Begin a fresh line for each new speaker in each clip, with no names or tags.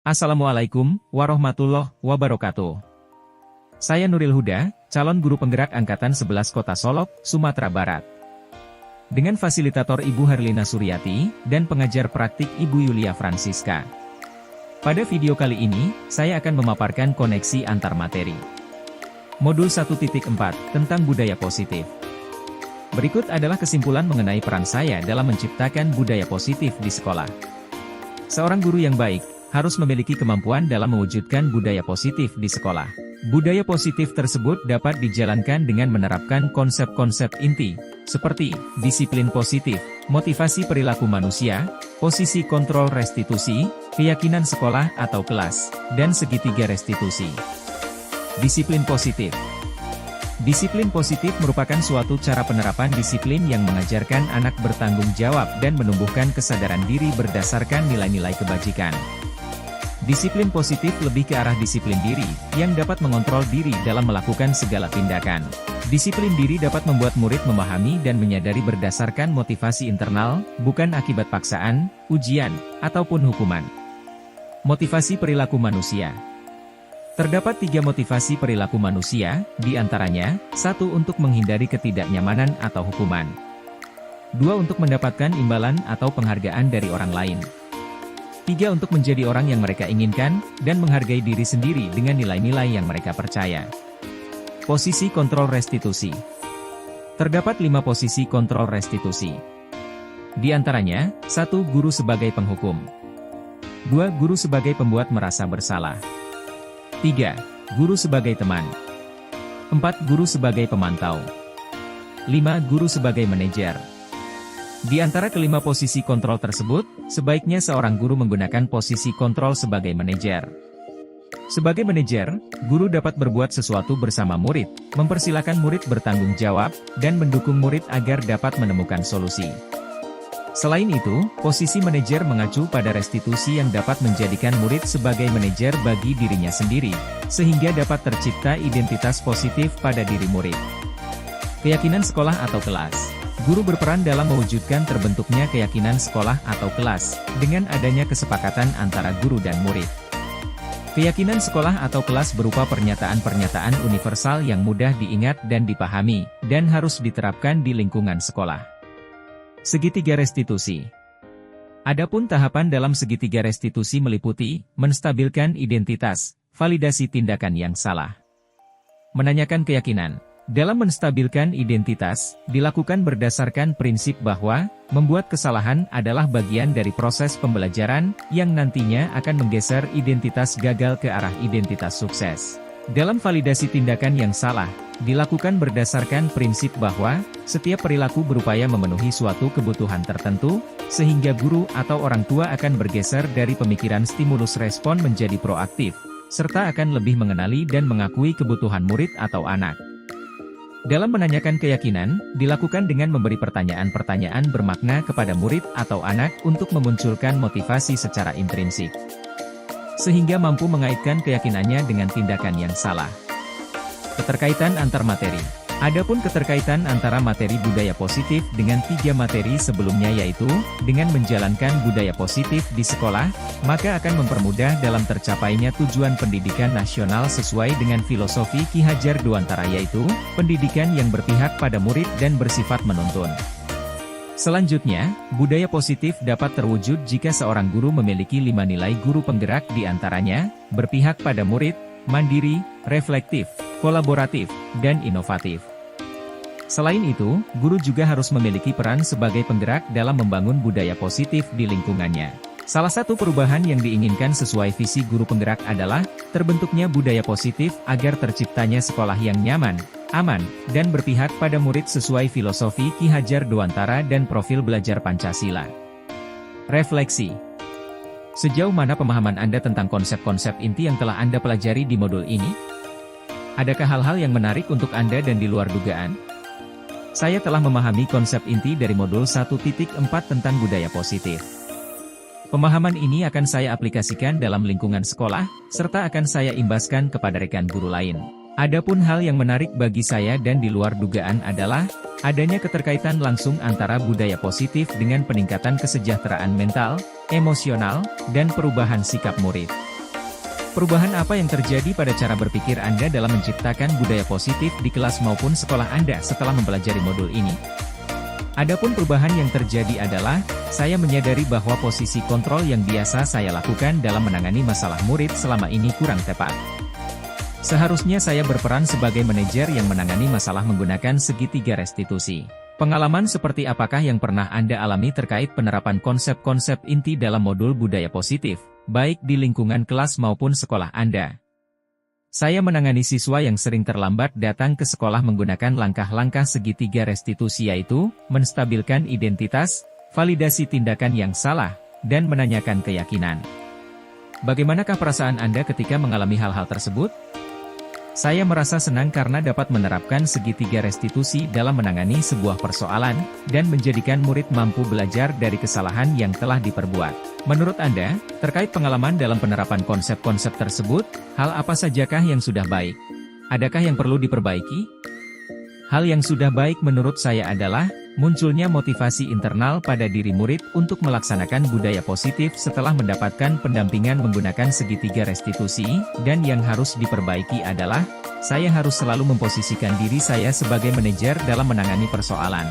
Assalamualaikum warahmatullahi wabarakatuh. Saya Nuril Huda, calon guru penggerak Angkatan 11 Kota Solok, Sumatera Barat. Dengan fasilitator Ibu Herlina Suryati, dan pengajar praktik Ibu Yulia Francisca. Pada video kali ini, saya akan memaparkan koneksi antar materi. Modul 1.4, tentang budaya positif. Berikut adalah kesimpulan mengenai peran saya dalam menciptakan budaya positif di sekolah. Seorang guru yang baik harus memiliki kemampuan dalam mewujudkan budaya positif di sekolah. Budaya positif tersebut dapat dijalankan dengan menerapkan konsep-konsep inti, seperti disiplin positif, motivasi perilaku manusia, posisi kontrol restitusi, keyakinan sekolah atau kelas, dan segitiga restitusi. Disiplin positif. Disiplin positif merupakan suatu cara penerapan disiplin yang mengajarkan anak bertanggung jawab dan menumbuhkan kesadaran diri berdasarkan nilai-nilai kebajikan. Disiplin positif lebih ke arah disiplin diri, yang dapat mengontrol diri dalam melakukan segala tindakan. Disiplin diri dapat membuat murid memahami dan menyadari berdasarkan motivasi internal, bukan akibat paksaan, ujian, ataupun hukuman. Motivasi perilaku manusia. Terdapat 3 motivasi perilaku manusia, diantaranya, 1 untuk menghindari ketidaknyamanan atau hukuman. 2 untuk mendapatkan imbalan atau penghargaan dari orang lain. 3 untuk menjadi orang yang mereka inginkan, dan menghargai diri sendiri dengan nilai-nilai yang mereka percaya. Posisi kontrol restitusi. Terdapat 5 posisi kontrol restitusi. Di antaranya, 1 guru sebagai penghukum. 2 guru sebagai pembuat merasa bersalah. 3 guru sebagai teman. 4 guru sebagai pemantau. 5 guru sebagai manajer. Di antara kelima posisi kontrol tersebut, sebaiknya seorang guru menggunakan posisi kontrol sebagai manajer. Sebagai manajer, guru dapat berbuat sesuatu bersama murid, mempersilahkan murid bertanggung jawab, dan mendukung murid agar dapat menemukan solusi. Selain itu, posisi manajer mengacu pada restitusi yang dapat menjadikan murid sebagai manajer bagi dirinya sendiri, sehingga dapat tercipta identitas positif pada diri murid. Keyakinan sekolah atau kelas. Guru berperan dalam mewujudkan terbentuknya keyakinan sekolah atau kelas, dengan adanya kesepakatan antara guru dan murid. Keyakinan sekolah atau kelas berupa pernyataan-pernyataan universal yang mudah diingat dan dipahami, dan harus diterapkan di lingkungan sekolah. Segitiga restitusi. Adapun tahapan dalam segitiga restitusi meliputi, menstabilkan identitas, validasi tindakan yang salah. Menanyakan keyakinan. Dalam menstabilkan identitas, dilakukan berdasarkan prinsip bahwa, membuat kesalahan adalah bagian dari proses pembelajaran, yang nantinya akan menggeser identitas gagal ke arah identitas sukses. Dalam validasi tindakan yang salah, dilakukan berdasarkan prinsip bahwa, setiap perilaku berupaya memenuhi suatu kebutuhan tertentu, sehingga guru atau orang tua akan bergeser dari pemikiran stimulus respon menjadi proaktif, serta akan lebih mengenali dan mengakui kebutuhan murid atau anak. Dalam menanyakan keyakinan, dilakukan dengan memberi pertanyaan-pertanyaan bermakna kepada murid atau anak untuk memunculkan motivasi secara intrinsik. Sehingga mampu mengaitkan keyakinannya dengan tindakan yang salah. Keterkaitan antar materi. Adapun keterkaitan antara materi budaya positif dengan 3 materi sebelumnya yaitu, dengan menjalankan budaya positif di sekolah, maka akan mempermudah dalam tercapainya tujuan pendidikan nasional sesuai dengan filosofi Ki Hajar Dewantara yaitu, pendidikan yang berpihak pada murid dan bersifat menuntun. Selanjutnya, budaya positif dapat terwujud jika seorang guru memiliki 5 nilai guru penggerak diantaranya, berpihak pada murid, mandiri, reflektif, kolaboratif, dan inovatif. Selain itu, guru juga harus memiliki peran sebagai penggerak dalam membangun budaya positif di lingkungannya. Salah satu perubahan yang diinginkan sesuai visi guru penggerak adalah, terbentuknya budaya positif agar terciptanya sekolah yang nyaman, aman, dan berpihak pada murid sesuai filosofi Ki Hajar Dewantara dan profil belajar Pancasila. Refleksi. Sejauh mana pemahaman Anda tentang konsep-konsep inti yang telah Anda pelajari di modul ini? Adakah hal-hal yang menarik untuk Anda dan di luar dugaan? Saya telah memahami konsep inti dari modul 1.4 tentang budaya positif. Pemahaman ini akan saya aplikasikan dalam lingkungan sekolah, serta akan saya imbaskan kepada rekan guru lain. Adapun hal yang menarik bagi saya dan di luar dugaan adalah, adanya keterkaitan langsung antara budaya positif dengan peningkatan kesejahteraan mental, emosional, dan perubahan sikap murid. Perubahan apa yang terjadi pada cara berpikir Anda dalam menciptakan budaya positif di kelas maupun sekolah Anda setelah mempelajari modul ini? Adapun perubahan yang terjadi adalah, saya menyadari bahwa posisi kontrol yang biasa saya lakukan dalam menangani masalah murid selama ini kurang tepat. Seharusnya saya berperan sebagai manajer yang menangani masalah menggunakan segitiga restitusi. Pengalaman seperti apakah yang pernah Anda alami terkait penerapan konsep-konsep inti dalam modul budaya positif, baik di lingkungan kelas maupun sekolah Anda? Saya menangani siswa yang sering terlambat datang ke sekolah menggunakan langkah-langkah segitiga restitusi, yaitu menstabilkan identitas, validasi tindakan yang salah, dan menanyakan keyakinan. Bagaimanakah perasaan Anda ketika mengalami hal-hal tersebut? Saya merasa senang karena dapat menerapkan segitiga restitusi dalam menangani sebuah persoalan, dan menjadikan murid mampu belajar dari kesalahan yang telah diperbuat. Menurut Anda, terkait pengalaman dalam penerapan konsep-konsep tersebut, hal apa sajakah yang sudah baik? Adakah yang perlu diperbaiki? Hal yang sudah baik menurut saya adalah, munculnya motivasi internal pada diri murid untuk melaksanakan budaya positif setelah mendapatkan pendampingan menggunakan segitiga restitusi, dan yang harus diperbaiki adalah, saya harus selalu memposisikan diri saya sebagai manajer dalam menangani persoalan.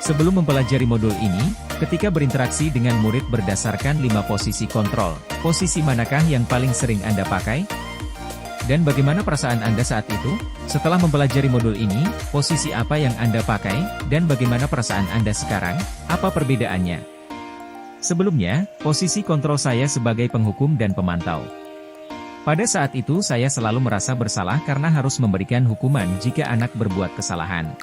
Sebelum mempelajari modul ini, ketika berinteraksi dengan murid berdasarkan 5 posisi kontrol, posisi manakah yang paling sering Anda pakai? Dan bagaimana perasaan Anda saat itu? Setelah mempelajari modul ini, posisi apa yang Anda pakai, dan bagaimana perasaan Anda sekarang? Apa perbedaannya? Sebelumnya, posisi kontrol saya sebagai penghukum dan pemantau. Pada saat itu saya selalu merasa bersalah karena harus memberikan hukuman jika anak berbuat kesalahan.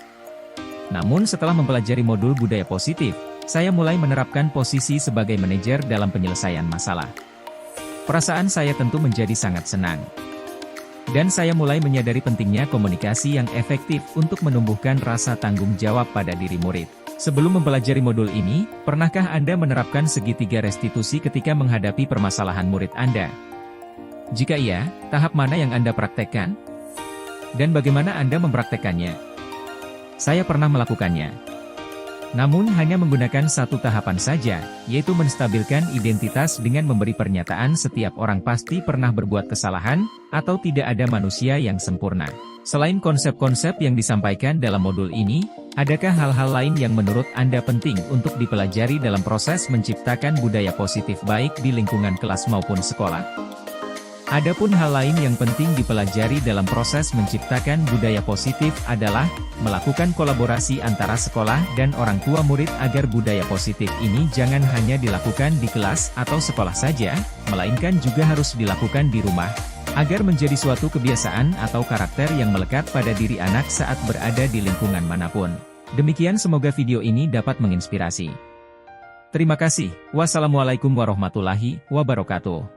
Namun setelah mempelajari modul budaya positif, saya mulai menerapkan posisi sebagai manajer dalam penyelesaian masalah. Perasaan saya tentu menjadi sangat senang. Dan saya mulai menyadari pentingnya komunikasi yang efektif untuk menumbuhkan rasa tanggung jawab pada diri murid. Sebelum mempelajari modul ini, pernahkah Anda menerapkan segitiga restitusi ketika menghadapi permasalahan murid Anda? Jika iya, tahap mana yang Anda praktekkan? Dan bagaimana Anda mempraktekannya? Saya pernah melakukannya. Namun hanya menggunakan satu tahapan saja, yaitu menstabilkan identitas dengan memberi pernyataan setiap orang pasti pernah berbuat kesalahan, atau tidak ada manusia yang sempurna. Selain konsep-konsep yang disampaikan dalam modul ini, adakah hal-hal lain yang menurut Anda penting untuk dipelajari dalam proses menciptakan budaya positif baik di lingkungan kelas maupun sekolah? Adapun hal lain yang penting dipelajari dalam proses menciptakan budaya positif adalah melakukan kolaborasi antara sekolah dan orang tua murid agar budaya positif ini jangan hanya dilakukan di kelas atau sekolah saja, melainkan juga harus dilakukan di rumah, agar menjadi suatu kebiasaan atau karakter yang melekat pada diri anak saat berada di lingkungan manapun. Demikian, semoga video ini dapat menginspirasi. Terima kasih. Wassalamualaikum warahmatullahi wabarakatuh.